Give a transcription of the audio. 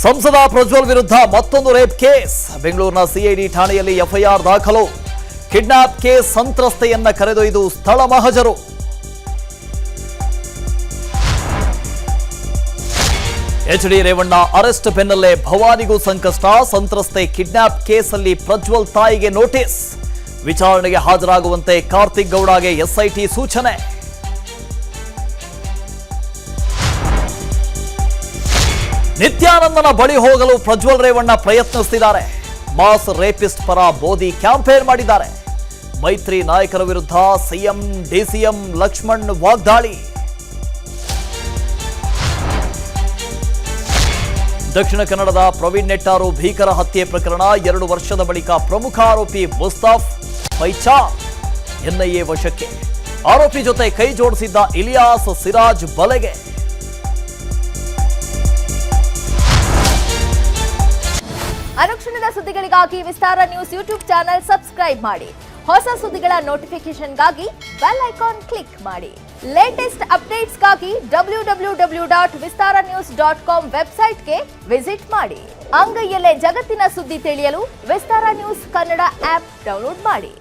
ಸಂಸದ ಪ್ರಜ್ವಲ್ ವಿರುದ್ಧ ಮತ್ತೊಂದು ರೇಪ್ ಕೇಸ್. ಬೆಂಗಳೂರಿನ ಸಿಐಡಿ ಠಾಣೆಯಲ್ಲಿ ಎಫ್ಐಆರ್ ದಾಖಲು. ಕಿಡ್ನಾಪ್ ಕೇಸ್ ಸಂತ್ರಸ್ತೆಯನ್ನ ಕರೆದೊಯ್ದು ಸ್ಥಳ ಮಹಜರು. ಎಚ್ಡಿ ರೇವಣ್ಣ ಅರೆಸ್ಟ್ ಬೆನ್ನಲ್ಲೇ ಭವಾನಿಗೂ ಸಂಕಷ್ಟ. ಸಂತ್ರಸ್ತೆ ಕಿಡ್ನಾಪ್ ಕೇಸಲ್ಲಿ ಪ್ರಜ್ವಲ್ ತಾಯಿಗೆ ನೋಟಿಸ್. ವಿಚಾರಣೆಗೆ ಹಾಜರಾಗುವಂತೆ ಕಾರ್ತಿಕ್ ಗೌಡಗೆ ಎಸ್ಐಟಿ ಸೂಚನೆ. ನಿತ್ಯಾನಂದನ ಬಳಿ ಹೋಗಲು ಪ್ರಜ್ವಲ್ ರೇವಣ್ಣ ಪ್ರಯತ್ನಿಸುತ್ತಿದ್ದಾರೆ. ಮಾಸ್ ರೇಪಿಸ್ಟ್ ಪರ ಮೋದಿ ಕ್ಯಾಂಪೇನ್ ಮಾಡಿದ್ದಾರೆ. ಮೈತ್ರಿ ನಾಯಕರ ವಿರುದ್ಧ ಸಿಎಂ ಡಿಸಿಎಂ ಲಕ್ಷ್ಮಣ್ ವಾಗ್ದಾಳಿ. ದಕ್ಷಿಣ ಕನ್ನಡದ ಪ್ರವೀಣ್ ನೆಟ್ಟಾರು ಭೀಕರ ಹತ್ಯೆ ಪ್ರಕರಣ. 2 ವರ್ಷದ ಬಳಿಕ ಪ್ರಮುಖ ಆರೋಪಿ ಮುಸ್ತಾಫ್ ಪೈಚಾರ್ ಎನ್ಐಎ ವಶಕ್ಕೆ. ಆರೋಪಿ ಜೊತೆ ಕೈ ಜೋಡಿಸಿದ್ದ ಇಲಿಯಾಸ್ ಸಿರಾಜ್ ಬಲೆಗೆ. ಅನುಕ್ಷಣದ ಸುದ್ದಿಗಳಿಗಾಗಿ ವಿಸ್ತಾರ ನ್ಯೂಸ್ ಯೂಟ್ಯೂಬ್ ಚಾನೆಲ್ ಸಬ್ಸ್ಕ್ರೈಬ್ ಮಾಡಿ. ಹೊಸ ಸುದ್ದಿಗಳ ನೋಟಿಫಿಕೇಶನ್ಗಾಗಿ ಬೆಲ್ ಐಕಾನ್ ಕ್ಲಿಕ್ ಮಾಡಿ. ಲೇಟೆಸ್ಟ್ ಅಪ್ಡೇಟ್ಸ್ಗಾಗಿ www.vistaranews.com ವೆಬ್ಸೈಟ್ಗೆ ವಿಸಿಟ್ ಮಾಡಿ. ಅಂಗೈಯಲ್ಲೇ ಜಗತ್ತಿನ ಸುದ್ದಿ ತಿಳಿಯಲು ವಿಸ್ತಾರ ನ್ಯೂಸ್ ಕನ್ನಡ ಆಪ್ ಡೌನ್ಲೋಡ್ ಮಾಡಿ.